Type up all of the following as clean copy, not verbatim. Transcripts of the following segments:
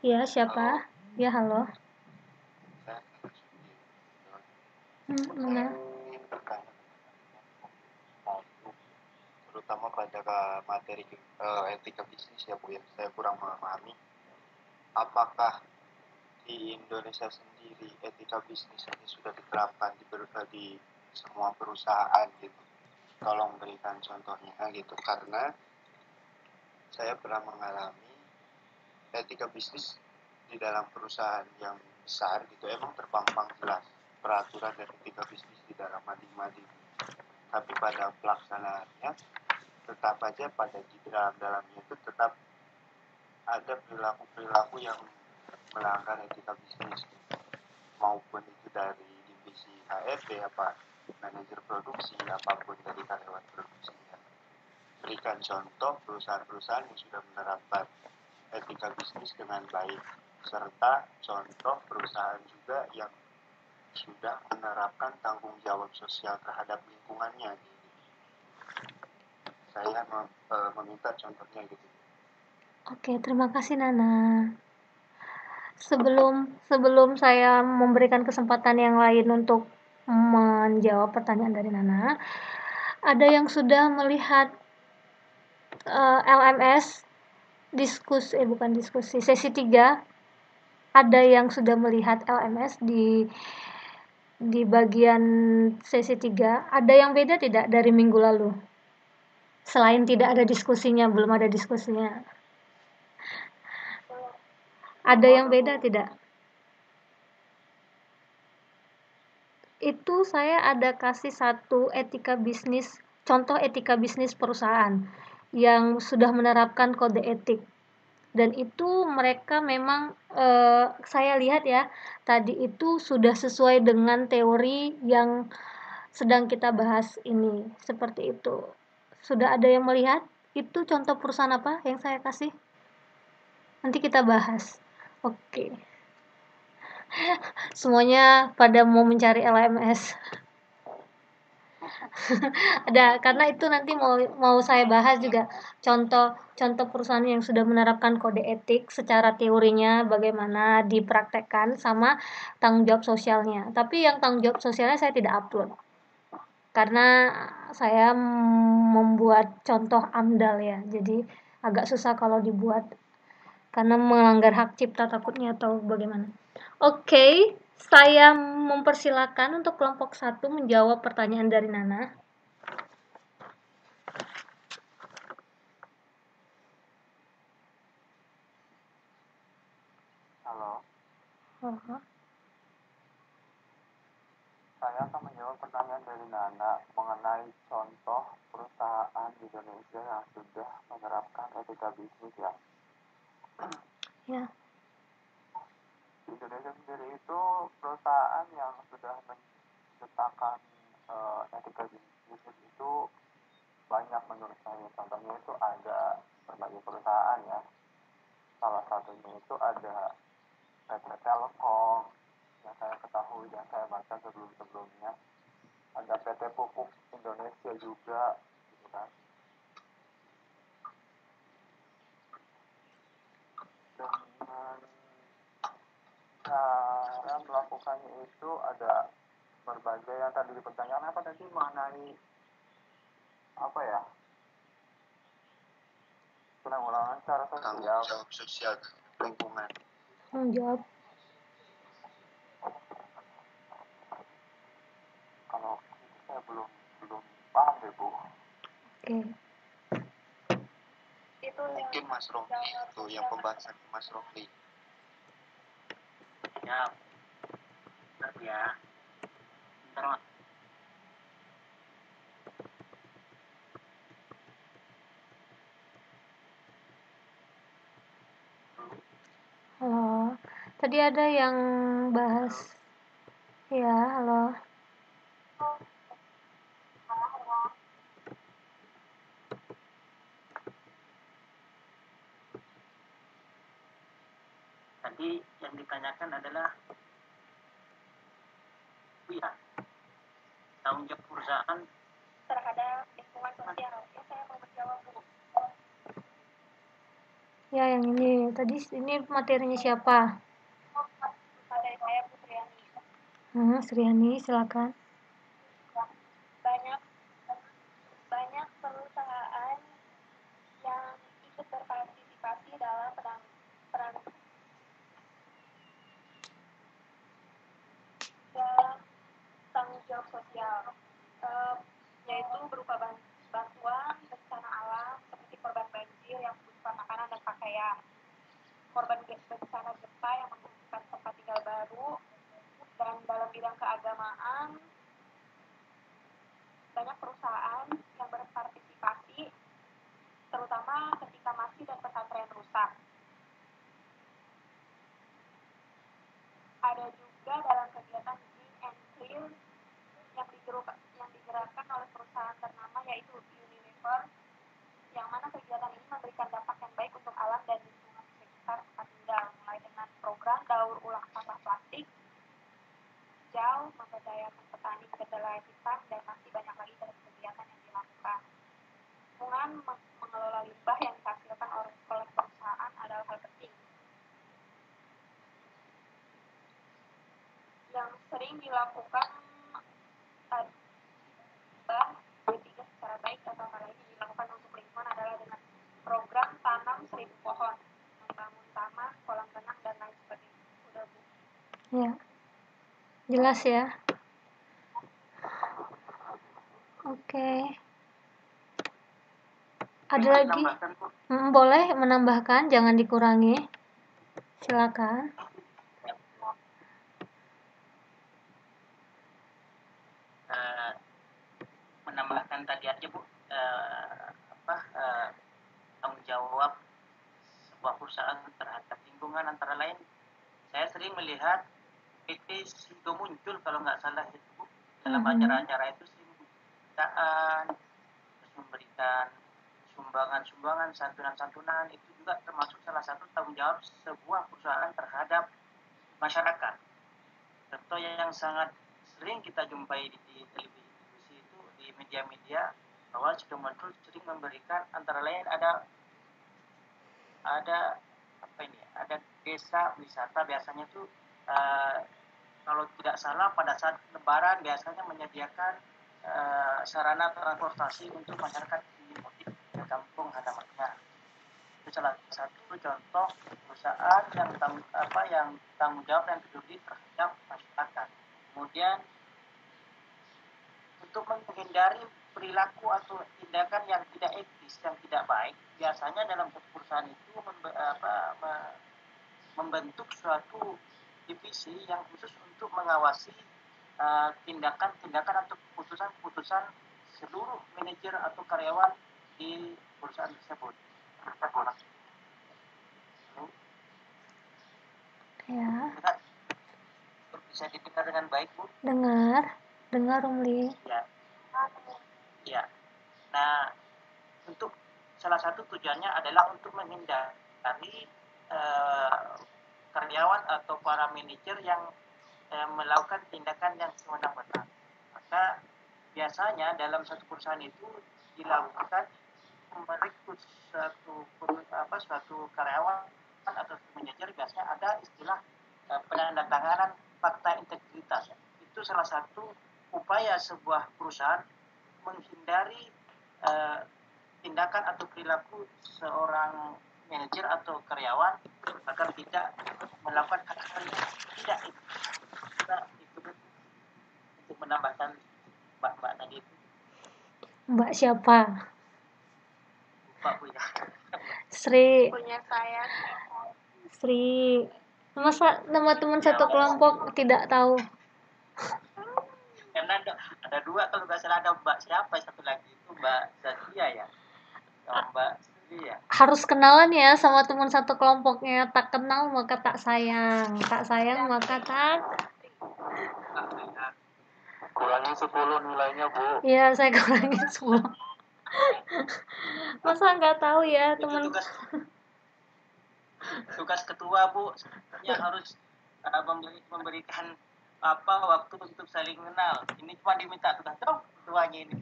Iya, siapa? Halo, Ya, halo. saya Sugi. Saya Mana? ingin bertanya satu, terutama pada materi etika bisnis ya Bu, yang saya kurang memahami. Apakah di Indonesia sendiri etika bisnis ini sudah diterapkan di semua perusahaan gitu? Tolong berikan contohnya gitu, karena saya pernah mengalami etika bisnis di dalam perusahaan yang besar gitu emang terpampang jelas peraturan dan etika bisnis di dalam mading-mading, tapi pada pelaksanaannya tetap aja pada di dalamnya itu tetap ada perilaku-perilaku yang melanggar etika bisnis gitu. Maupun itu dari divisi HRD apa manajer produksi apapun dari karyawan produksinya. Berikan contoh perusahaan-perusahaan yang sudah menerapkan etika bisnis dengan baik, serta contoh perusahaan juga yang sudah menerapkan tanggung jawab sosial terhadap lingkungannya. Saya meminta contohnya gitu. Oke, terima kasih Nana. Sebelum sebelum saya memberikan kesempatan yang lain untuk menjawab pertanyaan dari Nana, ada yang sudah melihat LMS bukan diskusi, sesi 3. Ada yang sudah melihat LMS di bagian sesi 3. Ada yang beda tidak dari minggu lalu? Selain tidak ada diskusinya, belum ada diskusinya. Ada yang beda tidak? Itu saya ada kasih satu etika bisnis, contoh etika bisnis perusahaan yang sudah menerapkan kode etik. Dan itu mereka memang saya lihat ya, tadi itu sudah sesuai dengan teori yang sedang kita bahas ini. Seperti itu. Sudah ada yang melihat? Itu contoh perusahaan apa yang saya kasih? Nanti kita bahas. Oke. Semuanya pada mau mencari LMS. Ada, karena itu nanti mau saya bahas juga contoh contoh perusahaan yang sudah menerapkan kode etik secara teorinya bagaimana dipraktekkan sama tanggung jawab sosialnya. Tapi yang tanggung jawab sosialnya saya tidak upload karena saya membuat contoh AMDAL ya. Jadi agak susah kalau dibuat karena melanggar hak cipta takutnya atau bagaimana. Oke, saya mempersilakan untuk kelompok 1 menjawab pertanyaan dari Nana. Halo, Oh. saya akan menjawab pertanyaan dari Nana mengenai contoh perusahaan di Indonesia yang sudah menerapkan etika bisnis ya. Ya. Di Indonesia sendiri itu perusahaan yang sudah menciptakan etika bisnis itu banyak menurut saya. Contohnya itu ada berbagai perusahaan ya. Salah satunya itu ada PT Telkom yang saya ketahui dan saya baca sebelum-sebelumnya. Ada PT Pupuk Indonesia juga, gitu kan. Dengan cara melakukannya itu ada berbagai yang tadi dipertanyakan apa tadi mengenai apa ya, penanggulangan secara sosial, jawab sosial lingkungan. Jawab. Kalau itu saya belum belum paham deh Bu. Oke. Itu mungkin Mas Rofli itu yang pembahasan Mas Rofli. Ya, benar ya. Bentar Mas. Halo. Tadi ada yang bahas. Ya, halo. Tadi yang ditanyakan adalah ya, tanggung jawab perusahaan terhadap lingkungan sosial. Ya, saya mau menjawab Bu. Ya, yang ini. Tadi ini materinya siapa? Dari saya Putriani. Sriani, silakan. Banyak banyak perusahaan yang ikut berpartisipasi dalam dalam tanggung jawab sosial, yaitu berupa bantuan bencana alam seperti korban banjir yang membutuhkan makanan dan pakaian, korban bencana gempa yang membutuhkan tempat tinggal baru, dan dalam bidang keagamaan banyak perusahaan yang berpartisipasi terutama ketika masjid dan pesantren rusak. Ada juga dalam kegiatan Green and Clean yang digerakkan oleh perusahaan ternama yaitu Unilever, yang mana kegiatan ini memberikan dampak yang baik untuk alam dan lingkungan sekitar tempat tinggal, mulai dengan program daur ulang sampah plastik, hijau, memberdayakan petani kedelai hitam, dan masih banyak lagi dari kegiatan yang dilakukan. Lingkungan mengelola limbah yang dihasilkan oleh perusahaan adalah hal penting. Yang sering dilakukan adalah B3 secara baik atau hal lain yang dilakukan untuk lingkungan adalah dengan program tanam 1000 pohon, membangun taman, kolam renang, dan lain sebagainya. Udah, Bu. Ya. Jelas ya. Oke. Ada lagi? Boleh menambahkan, jangan dikurangi. Silakan. Menambahkan tadi aja Bu, tanggung jawab sebuah perusahaan terhadap lingkungan antara lain, saya sering melihat PT Sido muncul kalau nggak salah itu Bu, dalam acara-acara itu sering terus memberikan sumbangan-sumbangan, santunan-santunan, itu juga termasuk salah satu tanggung jawab sebuah perusahaan terhadap masyarakat. Contoh yang sangat sering kita jumpai di televisi itu, di media-media, bahwa Sido muncul sering memberikan antara lain ada desa wisata biasanya tuh kalau tidak salah pada saat Lebaran biasanya menyediakan sarana transportasi untuk masyarakat di kampung halamannya. Itu salah satu contoh perusahaan yang tanggung jawab dan peduli terhadap masyarakat. Kemudian untuk menghindari perilaku atau tindakan yang tidak etis, yang tidak baik, biasanya dalam perusahaan itu membentuk suatu divisi yang khusus untuk mengawasi tindakan-tindakan atau keputusan-keputusan seluruh manajer atau karyawan di perusahaan tersebut. Ya. Bisa didengar dengan baik, Bu? Dengar Rumli. Ya. Nah, untuk salah satu tujuannya adalah untuk menghindari karyawan atau para manajer yang melakukan tindakan yang sewenang-wenang. Maka biasanya dalam satu perusahaan itu dilakukan merekrut suatu karyawan atau manajer, biasanya ada istilah penandatanganan fakta integritas. Itu salah satu upaya sebuah perusahaan menghindari tindakan atau perilaku seorang manajer atau karyawan agar tidak melakukan hal-hal yang tidak itu untuk menambahkan mbak tadi itu. Mbak siapa? Lupa Bu ya. Sri. Punya saya. Sri. Masa nama teman satu kelompok tidak tahu? Karena ada dua, kalau nggak salah ada Mbak siapa, satu lagi itu Mbak Zakia ya, Mbak Sri ya. Harus kenalan ya sama teman satu kelompoknya. Tak kenal maka tak sayang, tak sayang maka tak. Kurangi 10 nilainya, Bu. Iya, saya kurangi 10. Masa nggak tahu ya teman. Tugas ketua Bu, yang harus memberikan waktu untuk saling kenal. Ini cuma diminta tugas ketuanya ini.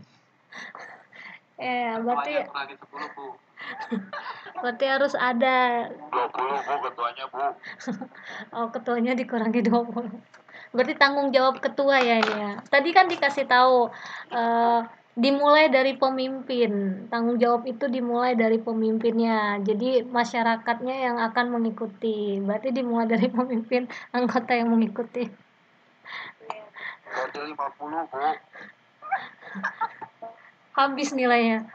Berarti kurangi 10, Bu. Berarti harus ada. 20 Bu ketuanya Bu. Oh, ketuanya dikurangi 20. Berarti tanggung jawab ketua ya ini ya. Tadi kan dikasih tahu dimulai dari pemimpin. Tanggung jawab itu dimulai dari pemimpinnya. Jadi masyarakatnya yang akan mengikuti. Berarti dimulai dari pemimpin, anggota yang mengikuti. Berarti 50 Bu. Habis nilainya.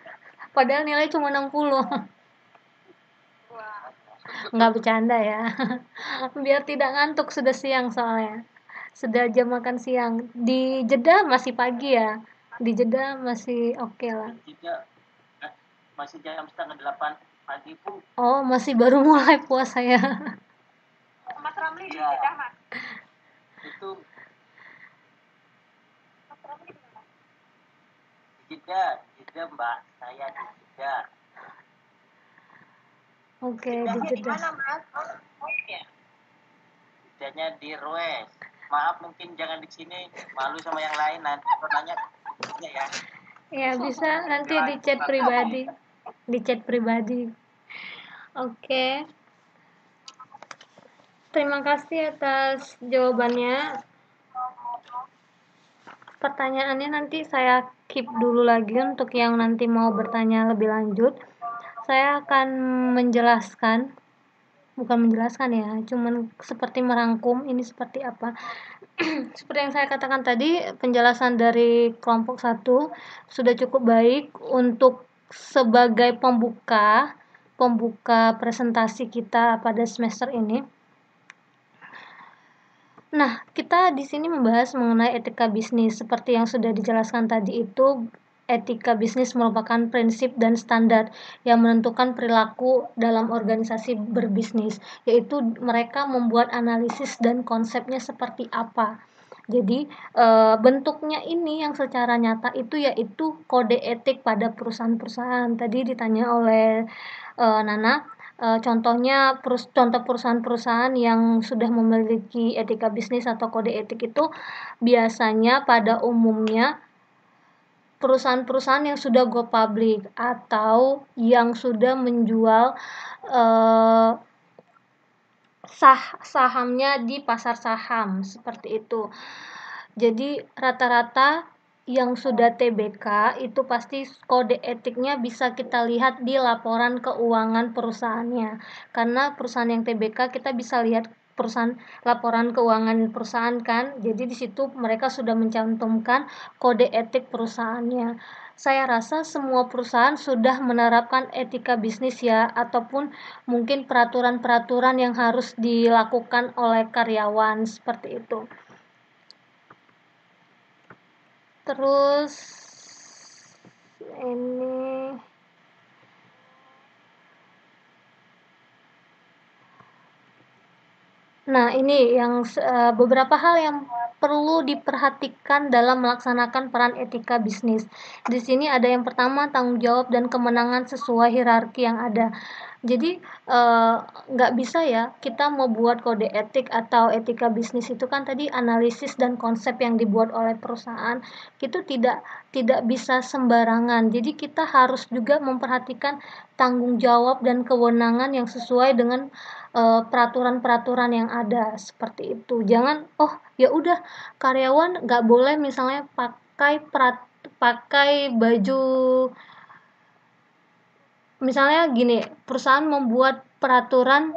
Padahal nilai cuma 60. Wah, Nggak bercanda ya. Biar tidak ngantuk, sudah siang soalnya. Sudah jam makan siang. Di Jeddah masih pagi ya. Di Jeddah masih oke lah. Tidak, masih jam 7:30 pagi Bu. Oh, masih baru mulai puasa ya. Mas Ramli di Iya. Jeddah, Mas. Itu Mas Ramli di mana? di Jeddah Mbak, saya di Jeddah. Oke, di Jeddahnya di Jeddah. mana, Mas? Oh, ya. Jeddahnya di Ruwais. Maaf mungkin jangan di sini, malu sama yang lain, nanti kalau nanya ya. Ya, bisa nanti di chat pribadi. Di chat pribadi. Oke. Terima kasih atas jawabannya. Pertanyaannya nanti saya keep dulu lagi untuk yang nanti mau bertanya lebih lanjut. Saya akan menjelaskan, bukan menjelaskan ya, cuman seperti merangkum ini seperti apa. Seperti yang saya katakan tadi, penjelasan dari kelompok 1 sudah cukup baik untuk sebagai pembuka presentasi kita pada semester ini. Nah, kita di sini membahas mengenai etika bisnis. Seperti yang sudah dijelaskan tadi itu, etika bisnis merupakan prinsip dan standar yang menentukan perilaku dalam organisasi berbisnis, yaitu mereka membuat analisis dan konsepnya seperti apa. Jadi, bentuknya ini yang secara nyata itu yaitu kode etik pada perusahaan-perusahaan. Tadi ditanya oleh Nana, contohnya contoh perusahaan-perusahaan yang sudah memiliki etika bisnis atau kode etik itu biasanya pada umumnya perusahaan-perusahaan yang sudah go public atau yang sudah menjual sahamnya di pasar saham seperti itu. Jadi rata-rata yang sudah TBK itu pasti kode etiknya bisa kita lihat di laporan keuangan perusahaannya. Karena perusahaan yang TBK kita bisa lihat laporan keuangan perusahaan kan. Jadi di situ mereka sudah mencantumkan kode etik perusahaannya. Saya rasa semua perusahaan sudah menerapkan etika bisnis ya, ataupun mungkin peraturan-peraturan yang harus dilakukan oleh karyawan seperti itu. Terus ini ini yang beberapa hal yang perlu diperhatikan dalam melaksanakan peran etika bisnis. Di sini ada yang pertama, tanggung jawab dan kemenangan sesuai hierarki yang ada. Jadi nggak bisa ya kita mau buat kode etik atau etika bisnis itu kan tadi analisis dan konsep yang dibuat oleh perusahaan itu tidak bisa sembarangan. Jadi kita harus juga memperhatikan tanggung jawab dan kewenangan yang sesuai dengan peraturan-peraturan yang ada seperti itu. Jangan ya udah karyawan nggak boleh misalnya pakai baju. Misalnya gini, perusahaan membuat peraturan,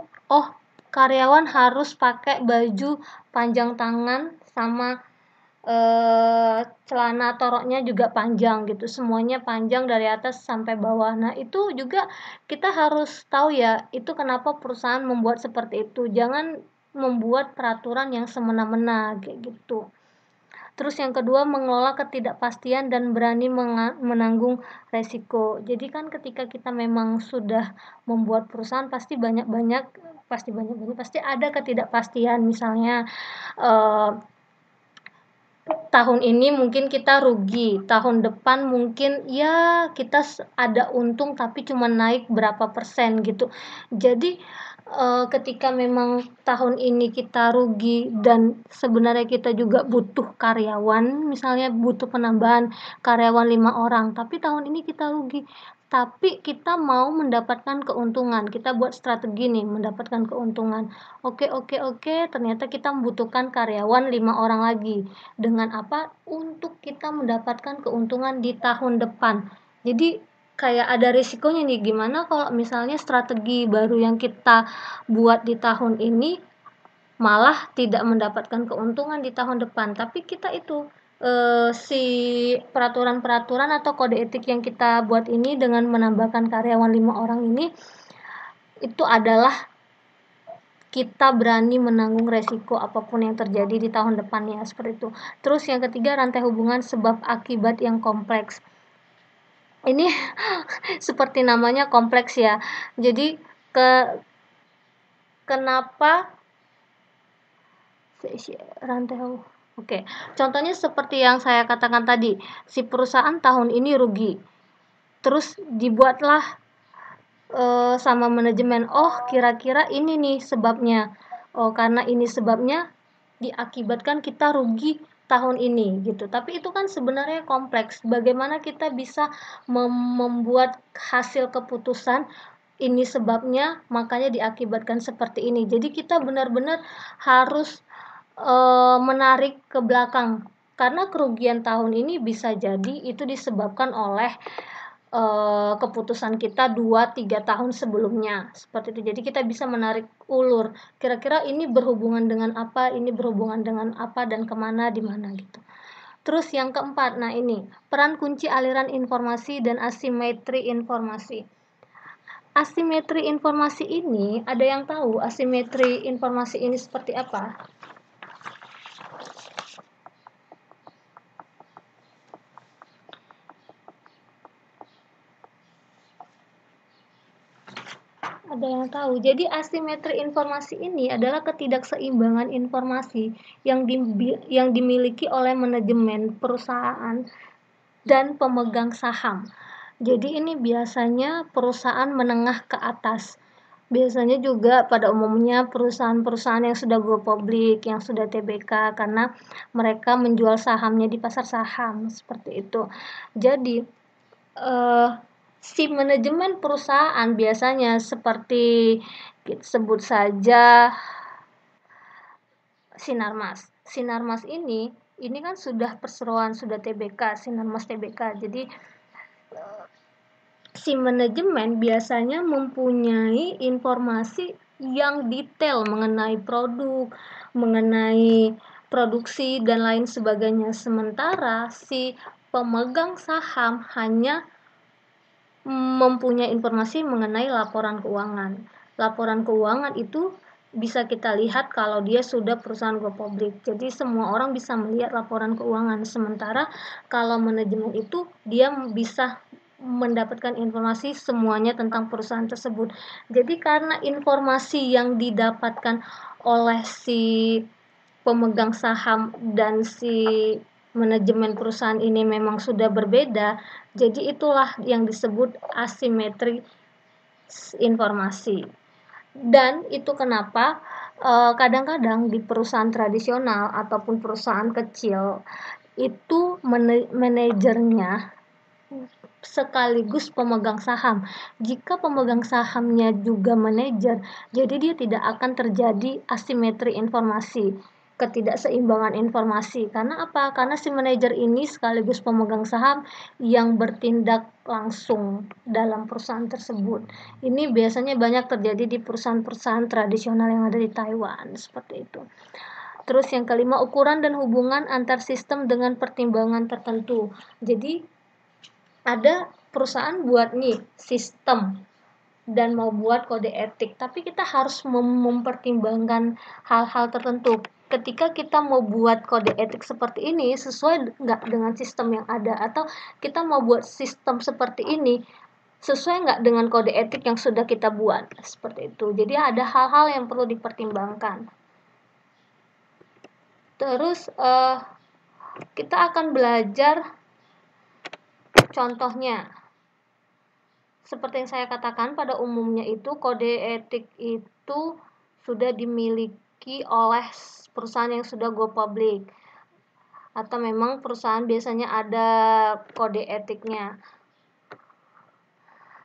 karyawan harus pakai baju panjang tangan sama celana toroknya juga panjang gitu, semuanya panjang dari atas sampai bawah. Nah, itu juga kita harus tahu ya, itu kenapa perusahaan membuat seperti itu. Jangan membuat peraturan yang semena-mena kayak gitu. Terus yang kedua, mengelola ketidakpastian dan berani menanggung resiko. Jadi kan ketika kita memang sudah membuat perusahaan pasti ada ketidakpastian. Misalnya tahun ini mungkin kita rugi, tahun depan mungkin ya kita ada untung tapi cuma naik berapa persen gitu. Jadi ketika memang tahun ini kita rugi dan sebenarnya kita juga butuh karyawan, misalnya butuh penambahan karyawan 5 orang, tapi tahun ini kita rugi, tapi kita mau mendapatkan keuntungan. Kita buat strategi nih, mendapatkan keuntungan. Oke, ternyata kita membutuhkan karyawan 5 orang lagi. Dengan apa? Untuk kita mendapatkan keuntungan di tahun depan. Jadi kayak ada risikonya nih, gimana kalau misalnya strategi baru yang kita buat di tahun ini malah tidak mendapatkan keuntungan di tahun depan, tapi kita itu si peraturan-peraturan atau kode etik yang kita buat ini dengan menambahkan karyawan 5 orang ini itu adalah kita berani menanggung resiko apapun yang terjadi di tahun depannya, seperti itu. Terus yang ketiga, rantai hubungan sebab akibat yang kompleks. Ini seperti namanya kompleks ya. Jadi kenapa rantai hubungan? Oke, contohnya seperti yang saya katakan tadi, si perusahaan tahun ini rugi, terus dibuatlah sama manajemen, oh kira-kira ini nih sebabnya, oh karena ini sebabnya diakibatkan kita rugi tahun ini gitu. Tapi itu kan sebenarnya kompleks, bagaimana kita bisa membuat hasil keputusan ini sebabnya makanya diakibatkan seperti ini. Jadi kita benar-benar harus menarik ke belakang, karena kerugian tahun ini bisa jadi itu disebabkan oleh keputusan kita 2-3 tahun sebelumnya, seperti itu. Jadi kita bisa menarik ulur, kira-kira ini berhubungan dengan apa, ini berhubungan dengan apa, dan kemana, di mana gitu. Terus yang keempat, nah ini peran kunci aliran informasi dan asimetri informasi. Asimetri informasi ini, ada yang tahu asimetri informasi ini seperti apa? Ada yang tahu. Jadi asimetri informasi ini adalah ketidakseimbangan informasi yang dimiliki oleh manajemen perusahaan dan pemegang saham. Jadi ini biasanya perusahaan menengah ke atas. Biasanya juga pada umumnya perusahaan-perusahaan yang sudah go public, yang sudah TBK, karena mereka menjual sahamnya di pasar saham, seperti itu. Jadi si manajemen perusahaan biasanya seperti sebut saja Sinarmas ini kan sudah perseroan, sudah TBK, Sinarmas TBK. Jadi si manajemen biasanya mempunyai informasi yang detail mengenai produk, mengenai produksi dan lain sebagainya. Sementara si pemegang saham hanya mempunyai informasi mengenai laporan keuangan. Laporan keuangan itu bisa kita lihat kalau dia sudah perusahaan go public. Jadi semua orang bisa melihat laporan keuangan. Sementara kalau manajemen itu dia bisa mendapatkan informasi semuanya tentang perusahaan tersebut. Jadi karena informasi yang didapatkan oleh si pemegang saham dan si manajemen perusahaan ini memang sudah berbeda, jadi itulah yang disebut asimetri informasi. Dan itu kenapa kadang-kadang di perusahaan tradisional ataupun perusahaan kecil itu manajernya sekaligus pemegang saham. Jika pemegang sahamnya juga manajer, jadi dia tidak akan terjadi asimetri informasi, ketidakseimbangan informasi. Karena apa? Karena si manajer ini sekaligus pemegang saham yang bertindak langsung dalam perusahaan tersebut. Ini biasanya banyak terjadi di perusahaan-perusahaan tradisional yang ada di Taiwan, seperti itu. Terus yang kelima, ukuran dan hubungan antar sistem dengan pertimbangan tertentu. Jadi ada perusahaan buat nih sistem dan mau buat kode etik, tapi kita harus mempertimbangkan hal-hal tertentu. Ketika kita mau buat kode etik seperti ini, sesuai nggak dengan sistem yang ada, atau kita mau buat sistem seperti ini sesuai nggak dengan kode etik yang sudah kita buat, seperti itu. Jadi ada hal-hal yang perlu dipertimbangkan. Terus kita akan belajar contohnya. Seperti yang saya katakan, pada umumnya itu kode etik itu sudah dimiliki oleh perusahaan yang sudah go public, atau memang perusahaan biasanya ada kode etiknya.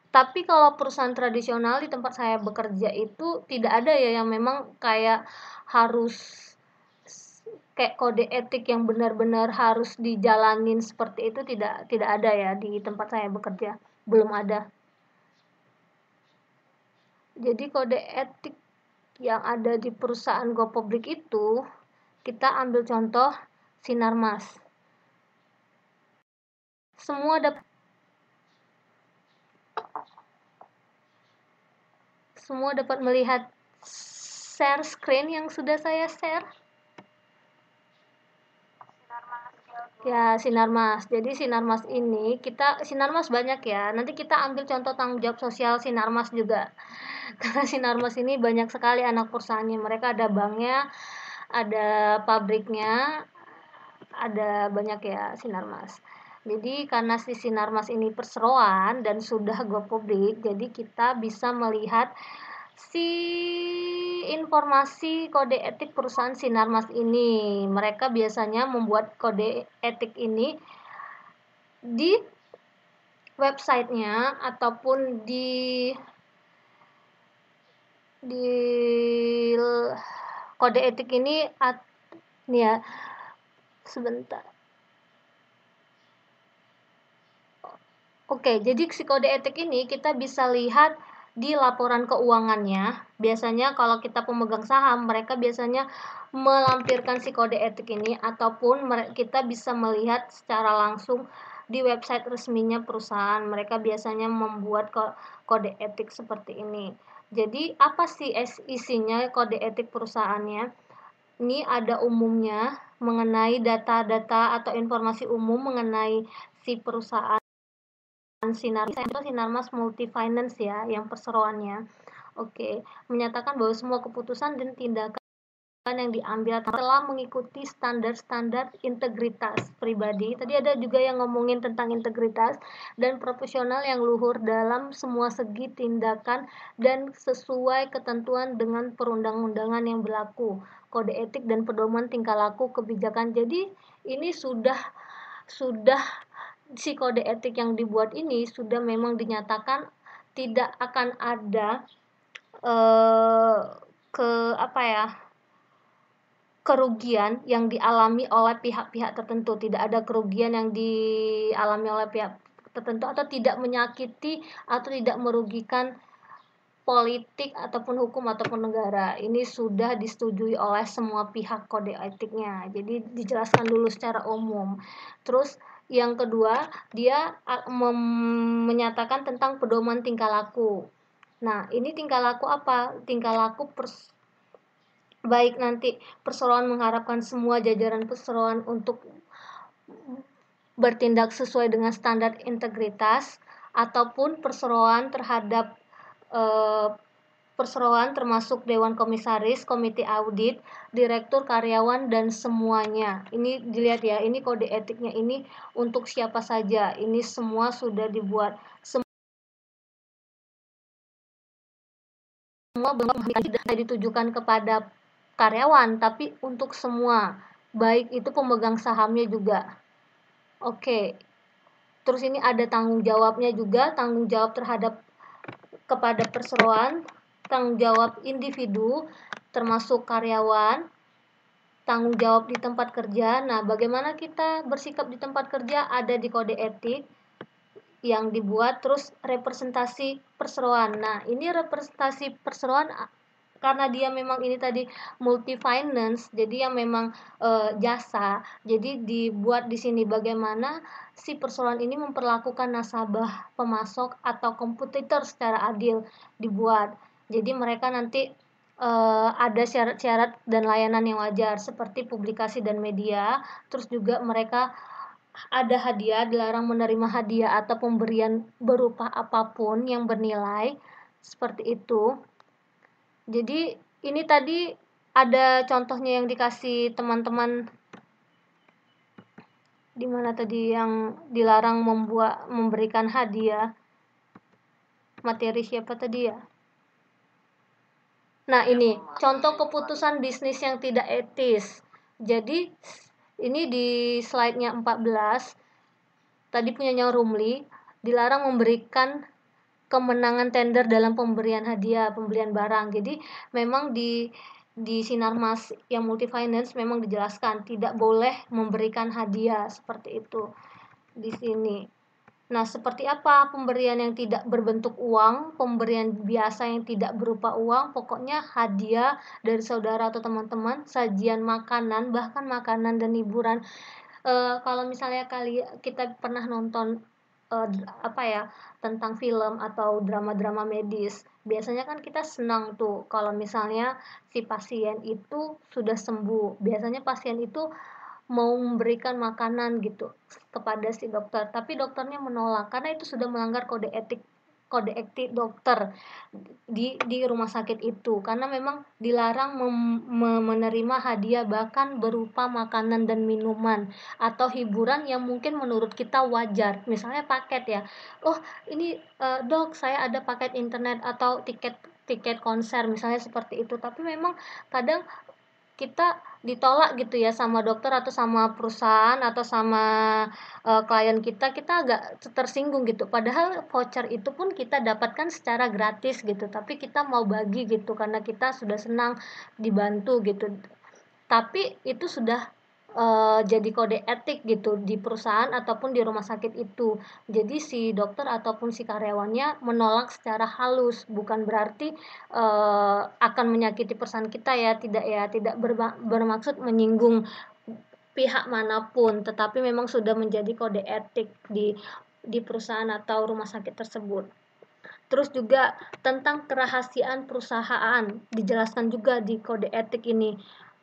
Tapi kalau perusahaan tradisional di tempat saya bekerja itu tidak ada ya yang memang kayak harus kayak kode etik yang benar-benar harus dijalanin seperti itu, tidak ada ya di tempat saya bekerja, belum ada. Jadi kode etik yang ada di perusahaan Go Public itu, kita ambil contoh Sinarmas. Semua dapat melihat share screen yang sudah saya share. Ya, Sinarmas. Jadi Sinarmas ini Sinarmas banyak ya. Nanti kita ambil contoh tanggung jawab sosial Sinarmas juga. Karena Sinarmas ini banyak sekali anak perusahaannya. Mereka ada banknya, ada pabriknya, ada banyak ya Sinarmas. Jadi karena si Sinarmas ini perseroan dan sudah go public, jadi kita bisa melihat si informasi kode etik perusahaan Sinarmas ini. Mereka biasanya membuat kode etik ini di websitenya ataupun di kode etik ini nih ya, sebentar. Oke, jadi si kode etik ini kita bisa lihat di laporan keuangannya. Biasanya kalau kita pemegang saham, mereka biasanya melampirkan si kode etik ini, ataupun kita bisa melihat secara langsung di website resminya perusahaan. Mereka biasanya membuat kode etik seperti ini. Jadi apa sih isinya kode etik perusahaannya? Ini ada umumnya mengenai data-data atau informasi umum mengenai si perusahaan Sinarmas Multifinance ya, yang perseroannya. Oke, menyatakan bahwa semua keputusan dan tindakan yang diambil telah mengikuti standar-standar integritas pribadi. Tadi ada juga yang ngomongin tentang integritas dan profesional yang luhur dalam semua segi tindakan dan sesuai ketentuan dengan perundang-undangan yang berlaku, kode etik dan pedoman tingkah laku kebijakan. Jadi ini sudah si kode etik yang dibuat ini sudah memang dinyatakan tidak akan ada kerugian yang dialami oleh pihak-pihak tertentu. Tidak ada kerugian yang dialami oleh pihak tertentu atau tidak menyakiti atau tidak merugikan politik ataupun hukum ataupun negara. Ini sudah disetujui oleh semua pihak kode etiknya. Jadi dijelaskan dulu secara umum. Terus yang kedua, dia menyatakan tentang pedoman tingkah laku. Nah, ini tingkah laku apa? Tingkah laku baik nanti perseroan mengharapkan semua jajaran perseroan untuk bertindak sesuai dengan standar integritas, ataupun perseroan terhadap perseroan termasuk Dewan Komisaris, Komite Audit, Direktur, Karyawan, dan semuanya. Ini dilihat ya, ini kode etiknya ini untuk siapa saja. Ini semua sudah dibuat. Semua tidak ditujukan kepada karyawan, tapi untuk semua. Baik itu pemegang sahamnya juga. Oke. Terus ini ada tanggung jawabnya juga, tanggung jawab terhadap kepada perseroan, tanggung jawab individu termasuk karyawan, tanggung jawab di tempat kerja. Nah, bagaimana kita bersikap di tempat kerja ada di kode etik yang dibuat. Terus representasi perseroan. Nah, ini representasi perseroan karena dia memang ini tadi multi finance, jadi yang memang jasa. Jadi dibuat di sini bagaimana si perseroan ini memperlakukan nasabah, pemasok atau kompetitor secara adil dibuat. Jadi mereka nanti ada syarat-syarat dan layanan yang wajar seperti publikasi dan media. Terus juga mereka ada hadiah, dilarang menerima hadiah atau pemberian berupa apapun yang bernilai seperti itu. Jadi ini tadi ada contohnya yang dikasih teman-teman, di mana tadi yang dilarang memberikan hadiah, materi siapa tadi ya? Nah, ini contoh keputusan bisnis yang tidak etis. Jadi ini di slide-nya 14 tadi punyanya Rumli, dilarang memberikan kemenangan tender dalam pemberian hadiah, pembelian barang. Jadi memang di Sinarmas yang multi finance memang dijelaskan tidak boleh memberikan hadiah seperti itu di sini. Nah, seperti apa pemberian yang tidak berbentuk uang, pemberian biasa yang tidak berupa uang, pokoknya hadiah dari saudara atau teman-teman, sajian makanan, bahkan makanan dan hiburan. Kalau misalnya kita pernah nonton tentang film atau drama-drama medis, biasanya kan kita senang tuh kalau misalnya si pasien itu sudah sembuh. Biasanya pasien itu mau memberikan makanan gitu kepada si dokter, tapi dokternya menolak karena itu sudah melanggar kode etik dokter di rumah sakit itu, karena memang dilarang menerima hadiah bahkan berupa makanan dan minuman atau hiburan yang mungkin menurut kita wajar, misalnya paket ya, oh ini dok saya ada paket internet atau tiket konser misalnya seperti itu, tapi memang kadang kita ditolak gitu ya sama dokter atau sama perusahaan atau sama klien kita agak tersinggung gitu, padahal voucher itu pun kita dapatkan secara gratis gitu, tapi kita mau bagi gitu karena kita sudah senang dibantu gitu, tapi itu sudah jadi kode etik gitu di perusahaan ataupun di rumah sakit itu. Jadi si dokter ataupun si karyawannya menolak secara halus, bukan berarti akan menyakiti perusahaan kita ya, tidak bermaksud menyinggung pihak manapun, tetapi memang sudah menjadi kode etik di perusahaan atau rumah sakit tersebut. Terus juga tentang kerahasiaan perusahaan dijelaskan juga di kode etik ini.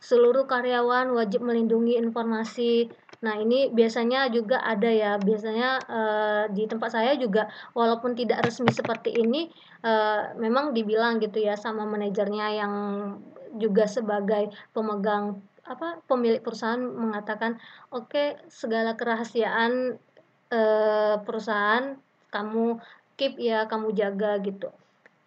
Seluruh karyawan wajib melindungi informasi. Nah, ini biasanya juga ada ya. Biasanya di tempat saya juga walaupun tidak resmi seperti ini, memang dibilang gitu ya sama manajernya yang juga sebagai pemilik perusahaan mengatakan, "Oke, segala kerahasiaan perusahaan kamu keep ya, kamu jaga," gitu.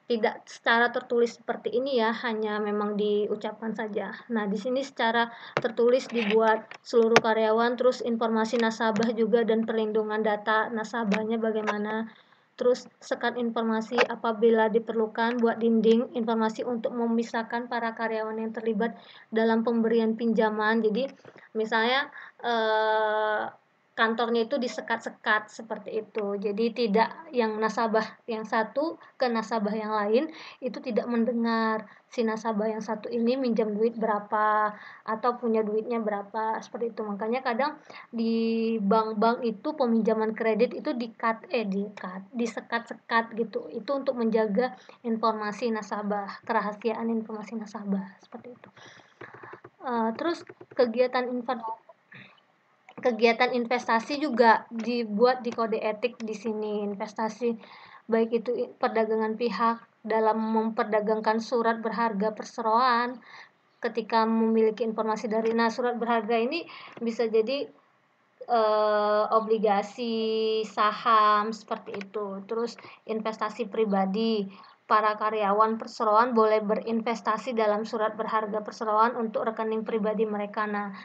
Tidak secara tertulis seperti ini ya, hanya memang diucapkan saja. Nah, di sini secara tertulis dibuat seluruh karyawan, terus informasi nasabah juga dan perlindungan data nasabahnya bagaimana. Terus sekat informasi apabila diperlukan, buat dinding informasi untuk memisahkan para karyawan yang terlibat dalam pemberian pinjaman. Jadi misalnya kantornya itu disekat-sekat seperti itu, jadi tidak yang nasabah yang satu ke nasabah yang lain itu tidak mendengar si nasabah yang satu ini minjam duit berapa atau punya duitnya berapa, seperti itu. Makanya kadang di bank-bank itu peminjaman kredit itu disekat-sekat gitu, itu untuk menjaga informasi nasabah, kerahasiaan informasi nasabah seperti itu. Terus kegiatan investasi juga dibuat di kode etik di sini. Investasi baik itu perdagangan pihak dalam memperdagangkan surat berharga perseroan ketika memiliki informasi dari, nah surat berharga ini bisa jadi obligasi, saham seperti itu. Terus investasi pribadi, para karyawan perseroan boleh berinvestasi dalam surat berharga perseroan untuk rekening pribadi mereka. Nah,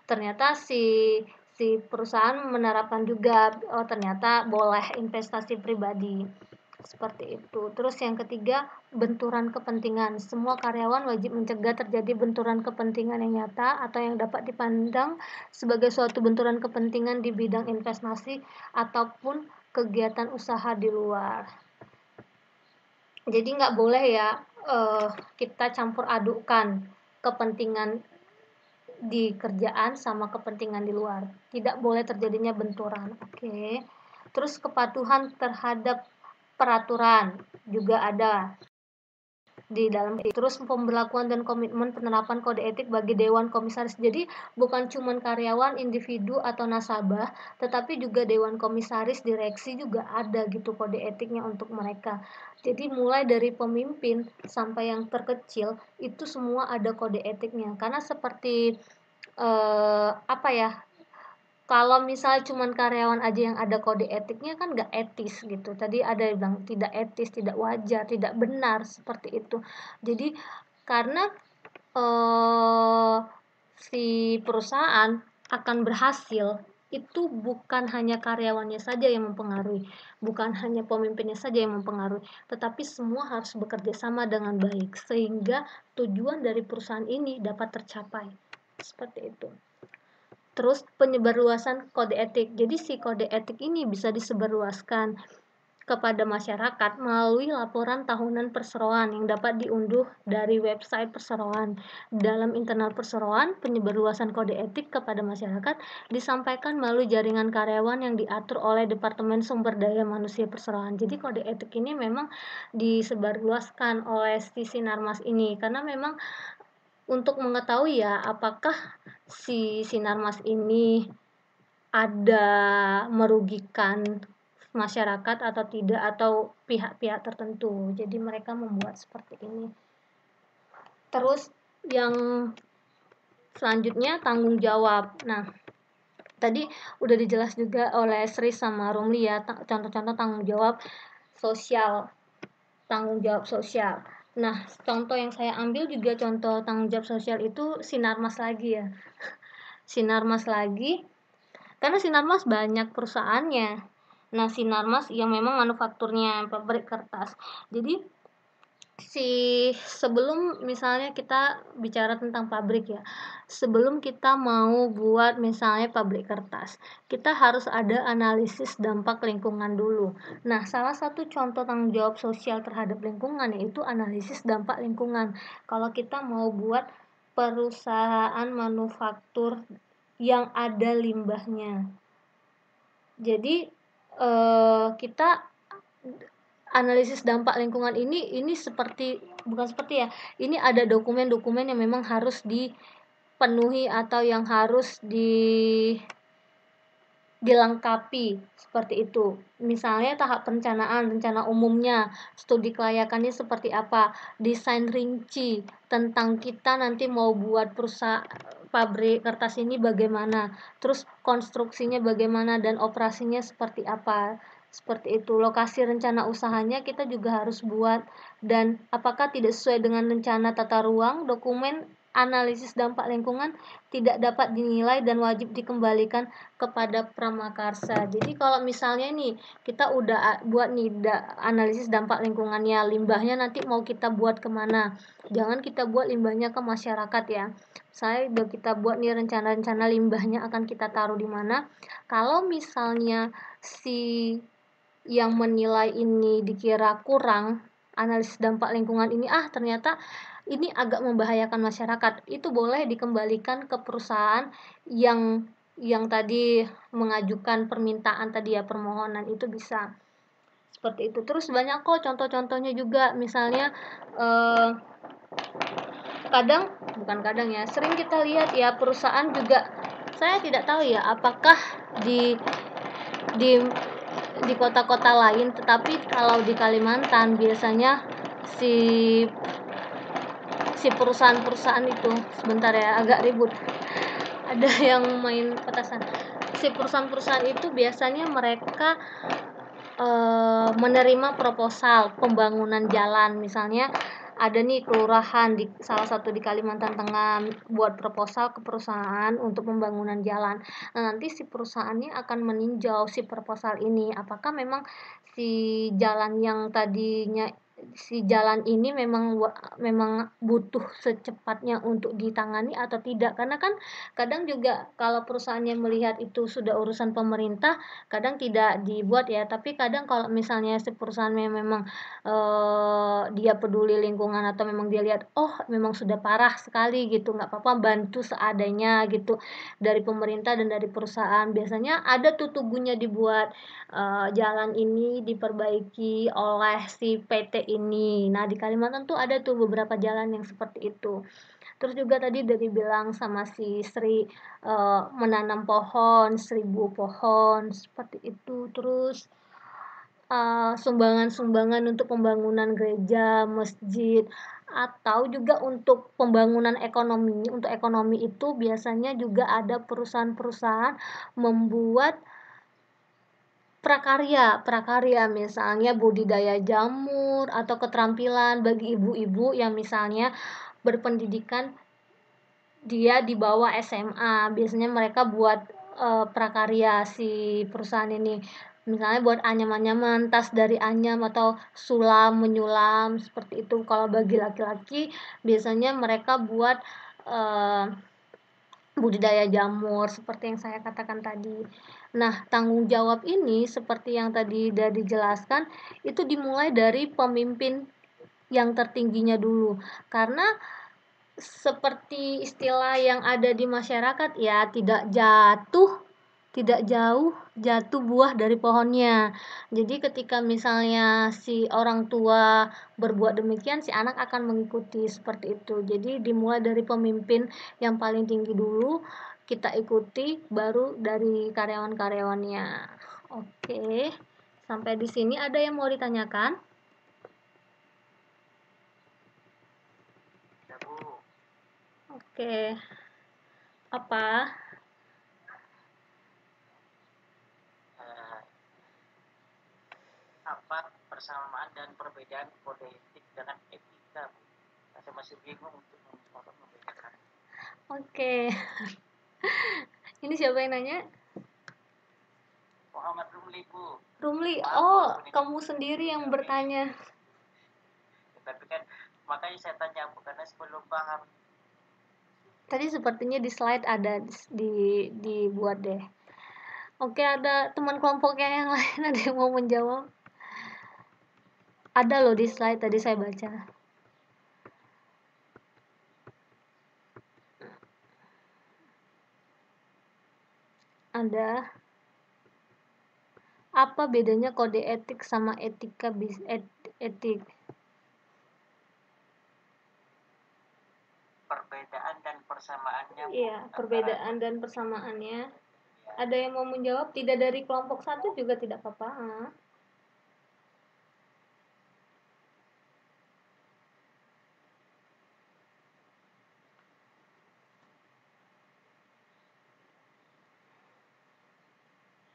ternyata si perusahaan menerapkan juga, oh ternyata boleh investasi pribadi seperti itu. Terus yang ketiga, benturan kepentingan. Semua karyawan wajib mencegah terjadi benturan kepentingan yang nyata atau yang dapat dipandang sebagai suatu benturan kepentingan di bidang investasi ataupun kegiatan usaha di luar. Jadi nggak boleh ya kita campur adukkan kepentingan di kerjaan sama kepentingan di luar. Tidak boleh terjadinya benturan. Oke. Terus kepatuhan terhadap peraturan juga ada di dalam. Terus pemberlakuan dan komitmen penerapan kode etik bagi dewan komisaris. Jadi bukan cuma karyawan, individu atau nasabah, tetapi juga dewan komisaris, direksi juga ada gitu kode etiknya untuk mereka. Jadi mulai dari pemimpin sampai yang terkecil itu semua ada kode etiknya. Karena seperti kalau misal cuman karyawan aja yang ada kode etiknya kan nggak etis gitu. Tadi ada yang bilang tidak etis, tidak wajar, tidak benar seperti itu. Jadi karena si perusahaan akan berhasil itu bukan hanya karyawannya saja yang mempengaruhi, bukan hanya pemimpinnya saja yang mempengaruhi, tetapi semua harus bekerja sama dengan baik sehingga tujuan dari perusahaan ini dapat tercapai. Seperti itu. Terus penyebarluasan kode etik. Jadi si kode etik ini bisa disebarluaskan kepada masyarakat melalui laporan tahunan perseroan yang dapat diunduh dari website perseroan. Dalam internal perseroan, penyebarluasan kode etik kepada masyarakat disampaikan melalui jaringan karyawan yang diatur oleh Departemen Sumber Daya Manusia Perseroan. Jadi kode etik ini memang disebarluaskan oleh si Sinarmas ini karena memang untuk mengetahui ya apakah si Sinarmas ini ada merugikan masyarakat atau tidak atau pihak-pihak tertentu. Jadi mereka membuat seperti ini. Terus yang selanjutnya tanggung jawab. Nah, tadi udah dijelas juga oleh Sri sama Romli ya contoh-contoh tanggung jawab sosial. Tanggung jawab sosial. Nah, contoh yang saya ambil juga contoh tanggung jawab sosial itu Sinarmas lagi ya. Sinarmas lagi karena Sinarmas banyak perusahaannya. Nah, Sinarmas yang memang manufakturnya pabrik kertas. Jadi sebelum misalnya kita bicara tentang pabrik ya, sebelum kita mau buat misalnya pabrik kertas, kita harus ada analisis dampak lingkungan dulu. Nah, salah satu contoh tanggung jawab sosial terhadap lingkungan yaitu analisis dampak lingkungan. Kalau kita mau buat perusahaan manufaktur yang ada limbahnya. Jadi kita analisis dampak lingkungan ini bukan seperti ya, ini ada dokumen-dokumen yang memang harus dipenuhi atau yang harus dilengkapi seperti itu. Misalnya tahap rencana umumnya, studi kelayakannya seperti apa, desain rinci tentang kita nanti mau buat perusahaan pabrik kertas ini bagaimana, terus konstruksinya bagaimana dan operasinya seperti apa. Seperti itu. Lokasi rencana usahanya kita juga harus buat dan apakah tidak sesuai dengan rencana tata ruang, dokumen analisis dampak lingkungan tidak dapat dinilai dan wajib dikembalikan kepada Pramakarsa. Jadi kalau misalnya nih kita udah buat nih analisis dampak lingkungannya, limbahnya nanti mau kita buat kemana, jangan kita buat limbahnya ke masyarakat ya. Saya udah kita buat nih rencana-rencana limbahnya akan kita taruh di mana. Kalau misalnya si yang menilai ini dikira kurang analisis dampak lingkungan ini, ternyata ini agak membahayakan masyarakat, itu boleh dikembalikan ke perusahaan yang tadi mengajukan permintaan tadi ya, permohonan itu bisa seperti itu. Terus banyak kok contoh-contohnya juga, misalnya sering kita lihat ya perusahaan juga, saya tidak tahu ya apakah di kota-kota lain, tetapi kalau di Kalimantan biasanya si perusahaan-perusahaan itu, sebentar ya agak ribut, ada yang main petasan. Si perusahaan-perusahaan itu biasanya mereka menerima proposal pembangunan jalan. Misalnya ada nih kelurahan di salah satu di Kalimantan Tengah buat proposal ke perusahaan untuk pembangunan jalan. Nah, nanti si perusahaannya akan meninjau si proposal ini apakah memang si jalan yang tadinya si jalan ini memang butuh secepatnya untuk ditangani atau tidak. Karena kan kadang juga kalau perusahaannya melihat itu sudah urusan pemerintah, kadang tidak dibuat ya, tapi kadang kalau misalnya si perusahaannya memang dia peduli lingkungan atau memang dia lihat memang sudah parah sekali gitu, nggak apa-apa bantu seadanya gitu dari pemerintah dan dari perusahaan, biasanya ada tuh tugunya dibuat jalan ini diperbaiki oleh si PT ini. Nah, di Kalimantan tuh ada tuh beberapa jalan yang seperti itu. Terus juga tadi udah dibilang sama si Sri menanam pohon 1000 pohon seperti itu. Terus sumbangan-sumbangan untuk pembangunan gereja, masjid, atau juga untuk pembangunan ekonomi. Untuk ekonomi itu biasanya juga ada perusahaan-perusahaan membuat prakarya misalnya budidaya jamur atau keterampilan bagi ibu-ibu yang misalnya berpendidikan dia di bawah SMA. Biasanya mereka buat prakarya si perusahaan ini. Misalnya buat anyam-anyaman, tas dari anyam atau sulam menyulam seperti itu. Kalau bagi laki-laki biasanya mereka buat budidaya jamur seperti yang saya katakan tadi. Nah, tanggung jawab ini seperti yang tadi sudah dijelaskan itu dimulai dari pemimpin yang tertingginya dulu. Karena seperti istilah yang ada di masyarakat ya, tidak jauh jatuh buah dari pohonnya. Jadi ketika misalnya si orang tua berbuat demikian, si anak akan mengikuti seperti itu. Jadi dimulai dari pemimpin yang paling tinggi dulu, kita ikuti, baru dari karyawan-karyawannya. Oke, sampai di sini ada yang mau ditanyakan? Ya, Bu. Oke, apa? Apa persamaan dan perbedaan kode etik dengan etika, Bu? Saya masih bingung untuk membedakan. Oke. Ini siapa yang nanya? Muhammad Rumli, Bu. Rumli. Maaf, Oh, Bu, ini kamu sendiri yang bertanya. Tapi kan makanya saya tanya, Bu, karena sebelum paham. Tadi sepertinya di slide ada dibuat deh. Oke, ada teman kelompoknya yang lain ada yang mau menjawab? Ada loh di slide tadi saya baca. Ada. Apa bedanya kode etik sama etika etik? Perbedaan dan persamaannya, Bu. Iya, perbedaan dan persamaannya. Ya. Ada yang mau menjawab? Tidak dari kelompok satu juga tidak apa-apa.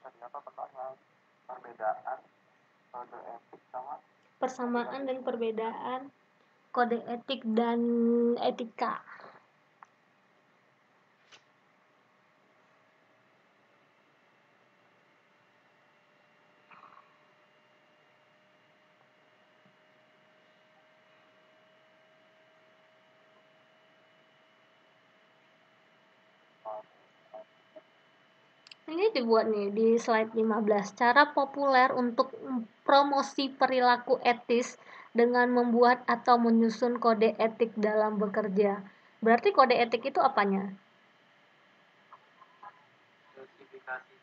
Ternyata pertanyaan perbedaan kode etik sama Persamaan dan perbedaan kode etik dan etika. Ini dibuat nih di slide 15. Cara populer untuk promosi perilaku etis dengan membuat atau menyusun kode etik dalam bekerja. Berarti kode etik itu apanya? spesifikasi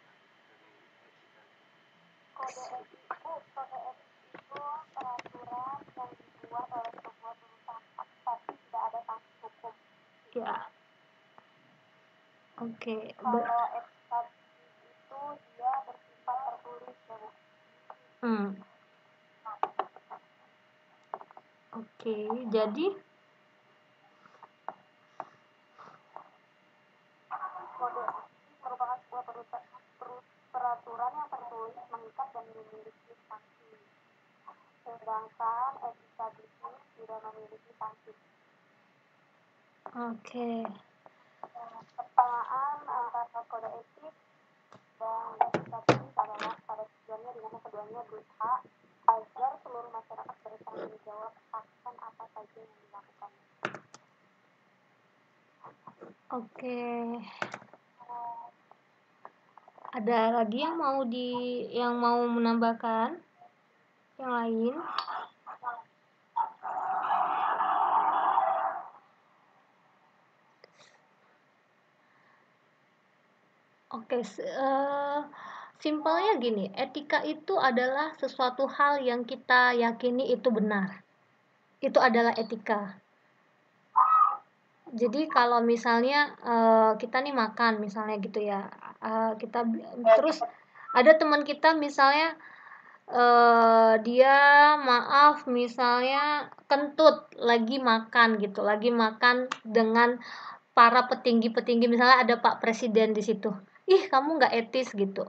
Kode etik itu peraturan yang dibuat oleh sebuah perusahaan tapi tidak ada sanksi hukum. Ya. Oke. Kalau etika itu dia bersifat tertulis, ya, Bu. Oke, jadi Kode etik merupakan sebuah peraturan yang tertulis, mengikat dan memiliki sanksi. Sedangkan etika bisnis tidak memiliki sanksi. oke. Persamaan antara kode etik dan etika bisnis adalah pada tujuannya di mana keduanya berusaha agar seluruh masyarakat bertanggung jawab akan apa saja yang dilakukannya. Oke. Ada lagi yang mau menambahkan? Yang lain? Oke, simpelnya gini, etika itu adalah sesuatu hal yang kita yakini itu benar. Itu adalah etika. Jadi kalau misalnya kita nih makan misalnya gitu ya, kita terus ada teman kita misalnya dia maaf misalnya kentut lagi makan gitu, lagi makan dengan para petinggi-petinggi, misalnya ada Pak Presiden di situ. Ih, kamu nggak etis gitu.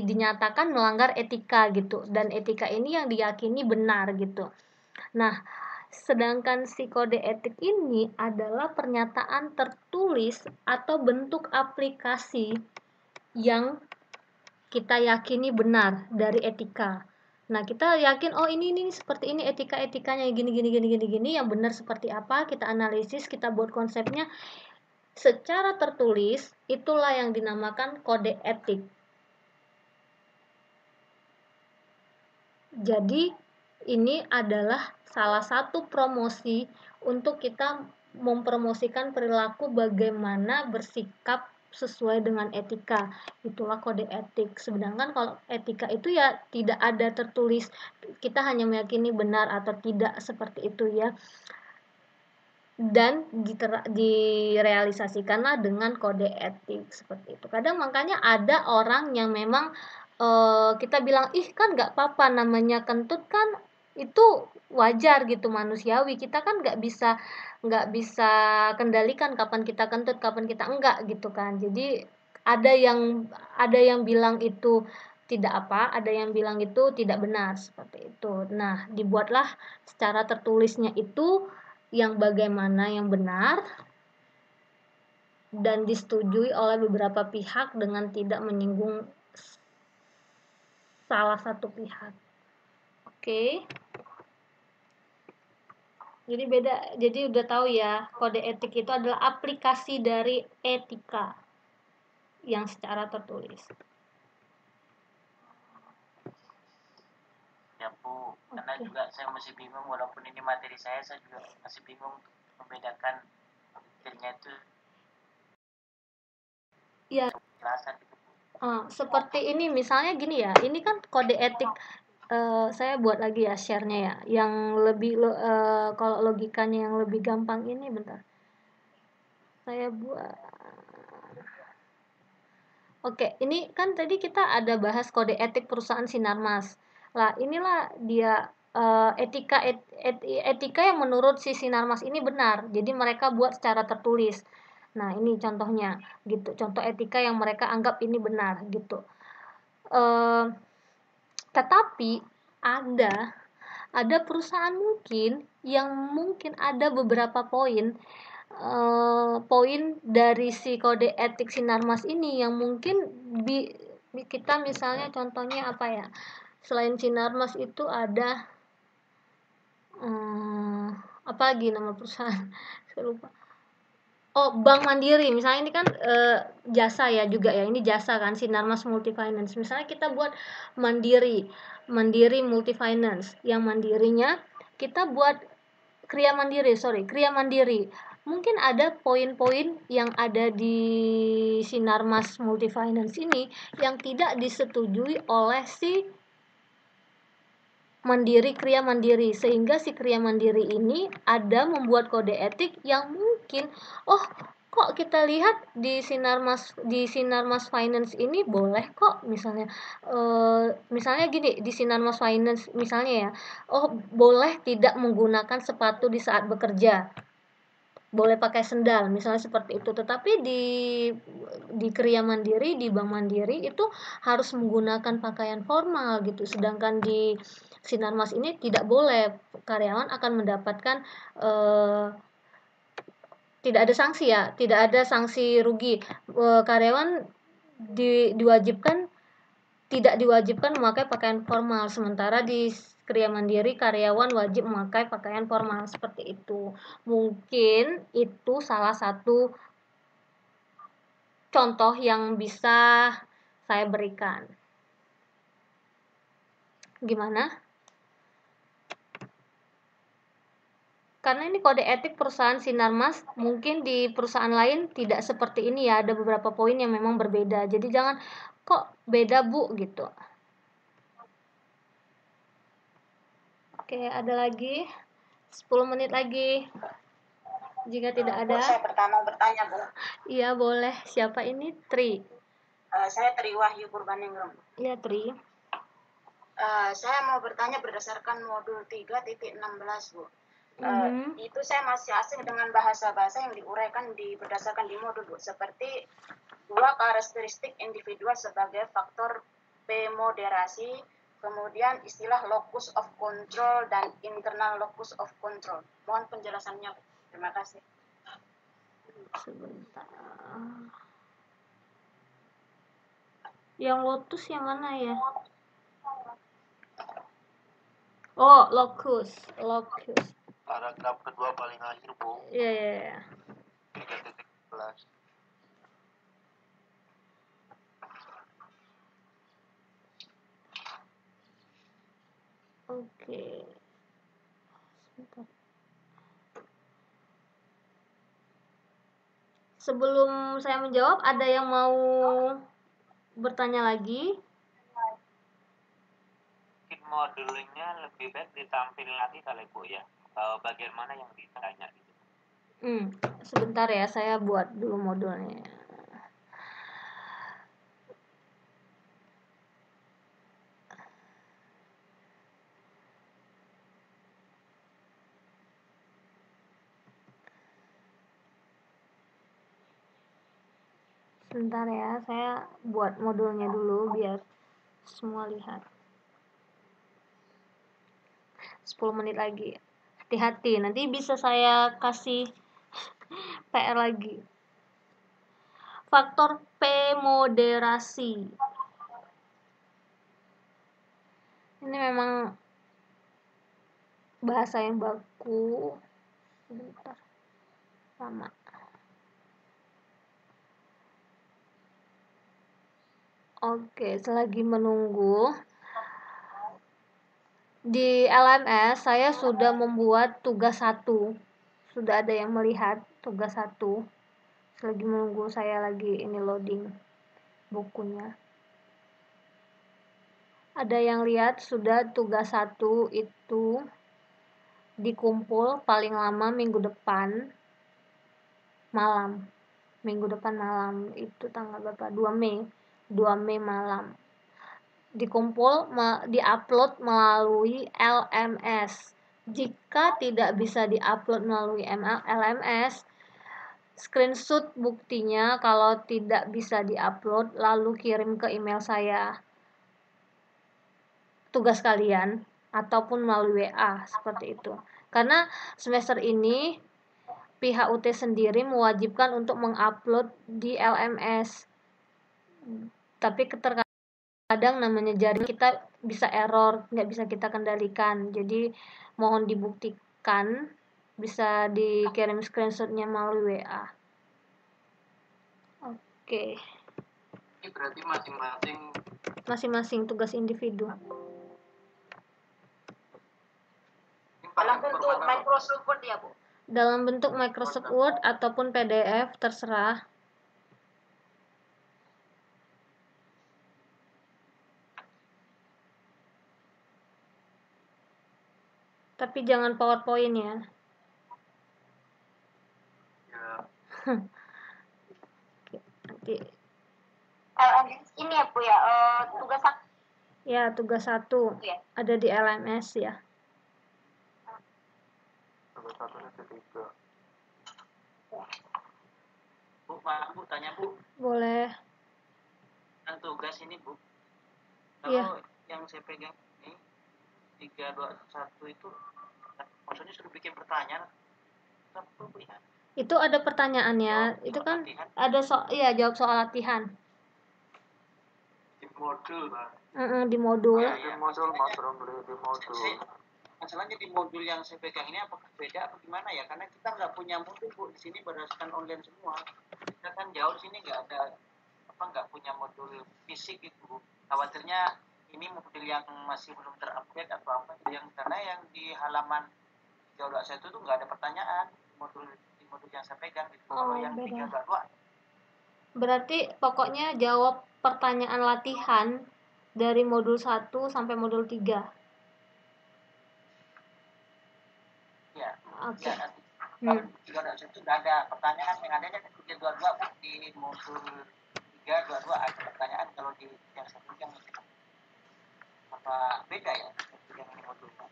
Dinyatakan melanggar etika gitu, dan etika ini yang diyakini benar gitu. Nah, Sedangkan si kode etik ini adalah pernyataan tertulis atau bentuk aplikasi yang kita yakini benar dari etika. Nah, kita yakin oh ini seperti ini etikanya gini yang benar seperti apa, kita analisis, kita buat konsepnya secara tertulis, itulah yang dinamakan kode etik. Jadi ini adalah salah satu promosi untuk kita mempromosikan perilaku bagaimana bersikap sesuai dengan etika. Itulah kode etik. Sedangkan kalau etika itu ya tidak ada tertulis, kita hanya meyakini benar atau tidak seperti itu ya. Dan direalisasikanlah dengan kode etik seperti itu. Kadang makanya ada orang yang memang kita bilang kan nggak apa-apa, namanya kentut kan itu wajar gitu, manusiawi, kita kan nggak bisa kendalikan kapan kita kentut kapan kita enggak gitu kan. Jadi ada yang bilang itu tidak apa, ada yang bilang itu tidak benar seperti itu. Nah, dibuatlah secara tertulisnya itu yang bagaimana yang benar dan disetujui oleh beberapa pihak dengan tidak menyinggung salah satu pihak. Oke. Jadi jadi udah tahu ya, kode etik itu adalah aplikasi dari etika yang secara tertulis. Ya Bu, karena juga saya masih bingung, walaupun ini materi saya juga masih bingung untuk membedakan detailnya itu. Ya. Seperti ini misalnya gini ya, ini kan kode etik. Saya buat lagi ya share-nya ya, yang lebih kalau logikanya yang lebih gampang ini, bentar. Saya buat. Oke, ini kan tadi kita ada bahas kode etik perusahaan Sinarmas. Lah, inilah dia etika yang menurut si Sinarmas ini benar. Jadi mereka buat secara tertulis. Nah, ini contohnya gitu. Contoh etika yang mereka anggap ini benar gitu. Tetapi ada perusahaan mungkin yang mungkin ada beberapa poin dari si kode etik Sinarmas ini yang mungkin kita misalnya contohnya apa ya, selain Sinarmas itu ada apa lagi nama perusahaan saya lupa. Bank Mandiri misalnya, ini kan jasa ya juga ya, ini jasa kan, Sinarmas Multifinance. Misalnya kita buat Mandiri Multifinance, yang mandirinya kita buat Kriya Mandiri. Mungkin ada poin-poin yang ada di Sinarmas Multifinance ini yang tidak disetujui oleh si Kriya Mandiri, sehingga si Kriya Mandiri ini ada membuat kode etik yang mungkin kok kita lihat di Sinarmas Finance ini boleh kok, misalnya gini, di Sinarmas Finance misalnya ya, boleh tidak menggunakan sepatu di saat bekerja, boleh pakai sendal misalnya seperti itu. Tetapi di Kriya Mandiri, di Bank Mandiri itu harus menggunakan pakaian formal gitu, sedangkan di Sinarmas ini tidak boleh. Karyawan akan mendapatkan tidak ada sanksi ya, tidak ada sanksi rugi. Karyawan tidak diwajibkan memakai pakaian formal, sementara di Kriya Mandiri karyawan wajib memakai pakaian formal seperti itu. Mungkin itu salah satu contoh yang bisa saya berikan. Gimana? Karena ini kode etik perusahaan Sinarmas, mungkin di perusahaan lain tidak seperti ini ya, ada beberapa poin yang memang berbeda. Jadi jangan kok beda Bu gitu. Oke, ada lagi 10 menit lagi. Jika tidak ada, saya pertama bertanya Bu. Iya boleh. Siapa ini? Tri. Saya Tri Wahyu Purbaningrum. Iya Tri. Saya mau bertanya berdasarkan modul 3.16 Bu. Itu saya masih asing dengan bahasa-bahasa yang diuraikan berdasarkan di modul Bu, seperti 2 karakteristik individual sebagai faktor pemoderasi, Kemudian istilah locus of control dan internal locus of control. Mohon penjelasannya. Terima kasih. Sebentar. Yang lotus yang mana ya? Oh, locus. Paragraf kedua paling akhir, Bu. Iya. 3.11. Oke. Sebentar. Sebelum saya menjawab, ada yang mau bertanya lagi? Mungkin modulnya lebih baik ditampilkan lagi kali Bu ya. Bagian mana yang ditanya gitu. Sebentar ya, saya buat dulu modulnya. Sebentar ya, saya buat modulnya dulu biar semua lihat. 10 menit lagi. Hati-hati, nanti bisa saya kasih PR lagi. Faktor P moderasi. Ini memang bahasa yang baku. Sebentar. Lama. Oke, selagi menunggu, di LMS saya sudah membuat tugas 1. Sudah ada yang melihat tugas 1. Selagi menunggu, saya lagi ini loading bukunya. Ada yang lihat sudah tugas 1 itu dikumpul paling lama minggu depan malam. Minggu depan malam itu tanggal berapa? 2 Mei. 2 Mei malam. Dikumpul, diupload melalui LMS. Jika tidak bisa diupload melalui LMS, screenshot buktinya kalau tidak bisa diupload, lalu kirim ke email saya tugas kalian, ataupun melalui WA, seperti itu. Karena semester ini pihak UT sendiri mewajibkan untuk mengupload di LMS. Tapi kadang namanya jaring kita bisa error, nggak bisa kita kendalikan. Jadi mohon dibuktikan, bisa dikirim screenshotnya melalui WA. Oke. Ini berarti masing-masing tugas individu. Dalam bentuk Microsoft Word ya, Bu? Dalam bentuk Microsoft Word ataupun PDF, terserah. Tapi jangan PowerPoint ya. Nanti. Ini ya, Bu ya, tugas 1. Ya, tugas 1 ya. Ada di LMS ya. Tugas 1 ketiga. Bu, maaf Bu, tanya Bu. Boleh. Yang tugas ini Bu, Iya. kalau yang saya pegang ini 321 itu maksudnya sudah bikin pertanyaan apa Bu ya? Itu ada pertanyaannya, itu kan latihan. Ada jawab soal latihan. Di modul, Pak. Di modul. Di modul, Mas Romli, di modul. Masalahnya di modul yang saya pegang ini apakah beda atau gimana ya? Karena kita nggak punya modul Bu, di sini berdasarkan online semua. Kita kan jauh di sini nggak punya modul fisik gitu Bu. Khawatirnya ini modul yang masih belum terupdate atau apa yang karena yang di halaman jauh saya itu tuh nggak ada pertanyaan modul yang saya pegang gitu. Kalau yang 322 berarti pokoknya jawab pertanyaan latihan dari modul 1 sampai modul 3. Ya. Oke. Ya, itu sudah ada pertanyaan yang adanya 322 di modul 322 ada pertanyaan, kalau di yang satu yang apa beda ya yang ini modulnya.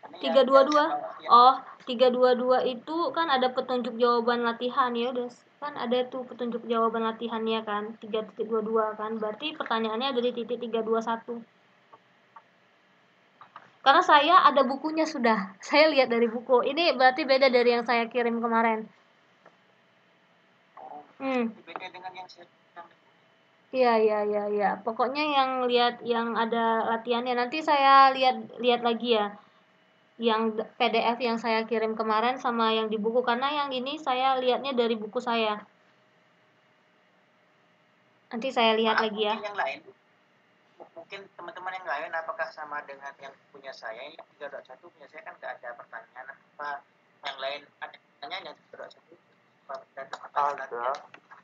322. Oh, 322 itu kan ada petunjuk jawaban latihan ya, udah kan ada tuh petunjuk jawaban latihannya kan, 3.22 kan. Berarti pertanyaannya ada di titik 321. Karena saya ada bukunya sudah. Saya lihat dari buku. Ini berarti beda dari yang saya kirim kemarin. Beda dengan yang saya Iya. Pokoknya yang lihat yang ada latihannya. Nanti saya lihat lagi ya. Yang PDF yang saya kirim kemarin sama yang di buku, karena yang ini saya lihatnya dari buku saya. Nanti saya lihat lagi ya. Yang lain, mungkin teman-teman yang lain apakah sama dengan yang punya saya? Ini 3.1 punya saya kan nggak ada pertanyaan. Apa yang lain ada pertanyaan yang 3.1?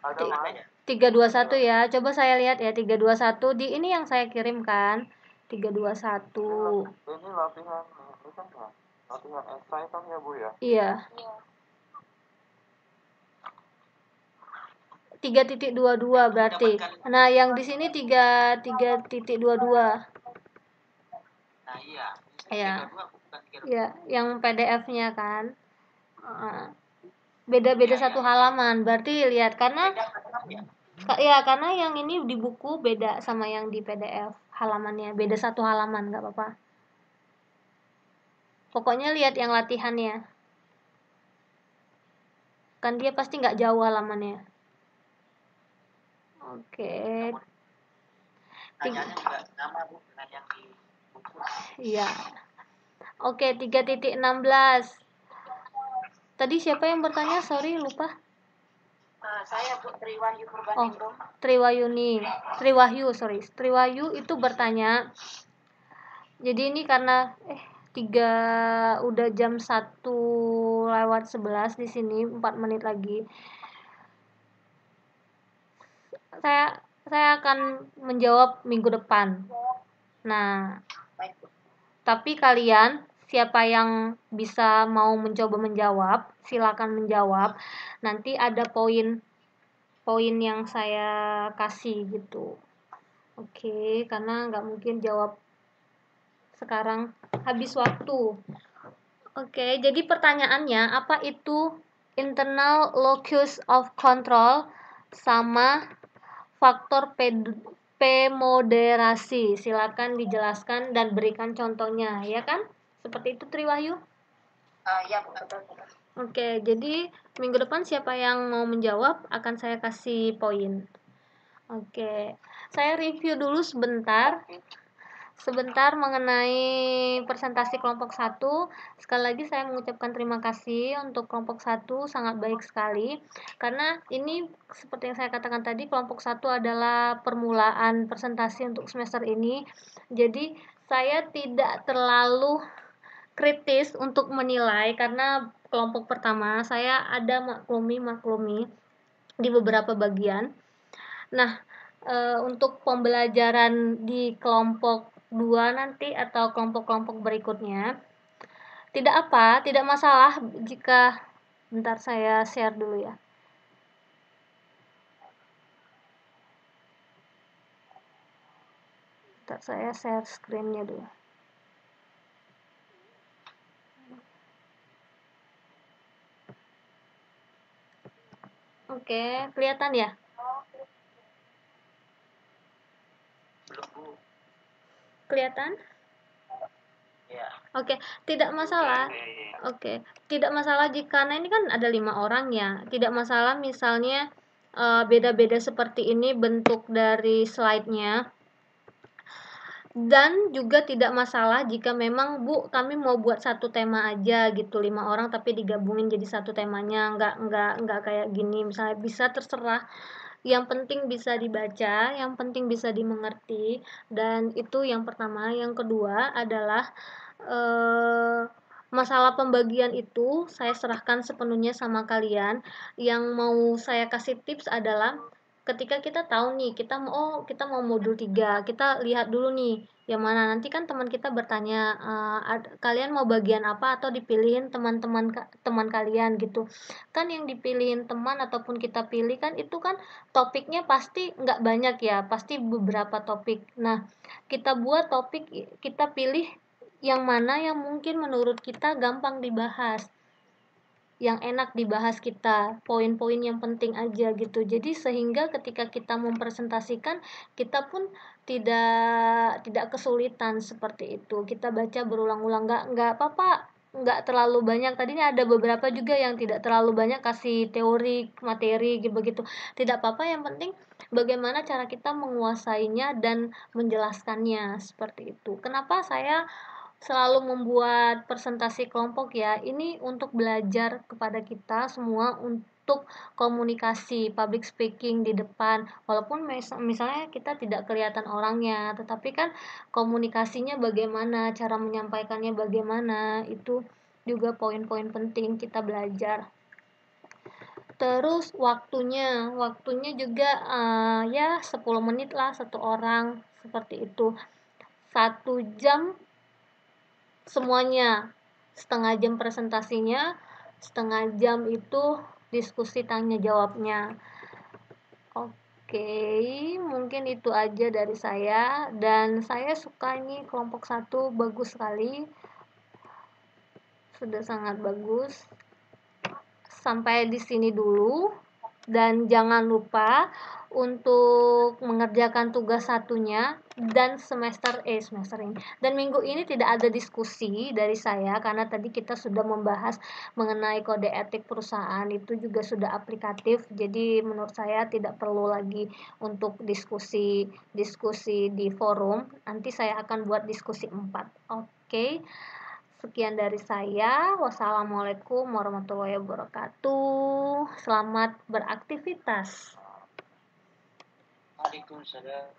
Ada mas. 321 ya. Coba saya lihat ya 321 di ini yang saya kirimkan. 321. Ini latihan ini kan ya. Latihan esai kan ya Bu ya? Iya. 3.22 berarti. Nah, yang di sini 3.22. Nah, iya. Iya. Ya, yang PDF-nya kan. Beda-beda satu halaman. Berarti lihat karena karena yang ini di buku beda sama yang di PDF halamannya. Beda satu halaman, nggak apa-apa. Pokoknya lihat yang latihannya. Kan dia pasti nggak jauh halamannya. Oke. Pertanyaannya juga sama Bu dengan yang di buku. Iya. Oke, 3.16. Tadi siapa yang bertanya? Sorry, lupa. Saya Bu Triwahyu Purbaningrum. Triwahyu itu bertanya. Jadi ini karena udah jam 1:11 di sini, 4 menit lagi. Saya akan menjawab minggu depan. Nah, tapi kalian siapa yang bisa mau mencoba menjawab, silakan menjawab. Nanti ada poin yang saya kasih gitu. Oke, karena nggak mungkin jawab sekarang, habis waktu. Oke, jadi pertanyaannya apa itu internal locus of control sama faktor P-moderasi? Silakan dijelaskan dan berikan contohnya, ya kan? Seperti itu Triwahyu? Ya Bu, betul. Oke, jadi minggu depan siapa yang mau menjawab akan saya kasih poin. Oke, saya review dulu sebentar mengenai presentasi kelompok 1. Sekali lagi saya mengucapkan terima kasih untuk kelompok 1, sangat baik sekali. Karena ini seperti yang saya katakan tadi, kelompok 1 adalah permulaan presentasi untuk semester ini. Jadi saya tidak terlalu kritis untuk menilai karena kelompok pertama saya ada maklumi di beberapa bagian. Nah, untuk pembelajaran di kelompok 2 nanti atau kelompok-kelompok berikutnya tidak masalah jika bentar saya share dulu ya. Bentar saya share screen-nya dulu. Oke, kelihatan ya? Kelihatan? Ya. Oke, tidak masalah. Oke, tidak masalah jika ini kan ada 5 orang ya. Tidak masalah misalnya beda-beda seperti ini bentuk dari slide-nya. Dan juga tidak masalah jika memang Bu kami mau buat satu tema aja gitu, 5 orang tapi digabungin jadi satu temanya, nggak kayak gini. Misalnya bisa terserah. Yang penting bisa dibaca, yang penting bisa dimengerti, dan itu yang pertama. Yang kedua adalah masalah pembagian itu saya serahkan sepenuhnya sama kalian. Yang mau saya kasih tips adalah ketika kita tahu nih kita mau modul 3, kita lihat dulu nih yang mana. Nanti kan teman kita bertanya kalian mau bagian apa atau dipilihin teman kalian gitu kan. Yang dipilihin teman ataupun kita pilih kan itu kan topiknya pasti nggak banyak ya, pasti beberapa topik. Nah, kita buat topik, kita pilih yang mana yang mungkin menurut kita gampang dibahas. yang enak dibahas kita, poin-poin yang penting aja gitu. Jadi sehingga ketika kita mempresentasikan, kita pun tidak kesulitan seperti itu. Kita baca berulang-ulang, nggak apa-apa, nggak terlalu banyak. Tadinya ada beberapa juga yang tidak terlalu banyak kasih teori materi gitu begitu. Tidak apa-apa, yang penting bagaimana cara kita menguasainya dan menjelaskannya seperti itu. Kenapa saya selalu membuat presentasi kelompok ya, ini untuk belajar kepada kita semua untuk komunikasi, public speaking di depan, walaupun misalnya kita tidak kelihatan orangnya, tetapi kan komunikasinya bagaimana, cara menyampaikannya bagaimana, itu juga poin-poin penting kita belajar. Terus waktunya juga ya 10 menit lah satu orang, seperti itu. 1 jam semuanya, setengah jam presentasinya, setengah jam itu diskusi tanya jawabnya. Oke, mungkin itu aja dari saya, dan saya suka ini kelompok 1, bagus sekali, sudah sangat bagus. Sampai di sini dulu, dan jangan lupa untuk mengerjakan tugas satunya, dan semester ini dan minggu ini tidak ada diskusi dari saya karena tadi kita sudah membahas mengenai kode etik perusahaan, itu juga sudah aplikatif, jadi menurut saya tidak perlu lagi untuk diskusi di forum. Nanti saya akan buat diskusi 4. Oke. Sekian dari saya. Wassalamualaikum warahmatullahi wabarakatuh. Selamat beraktivitas. Waalaikumsalam.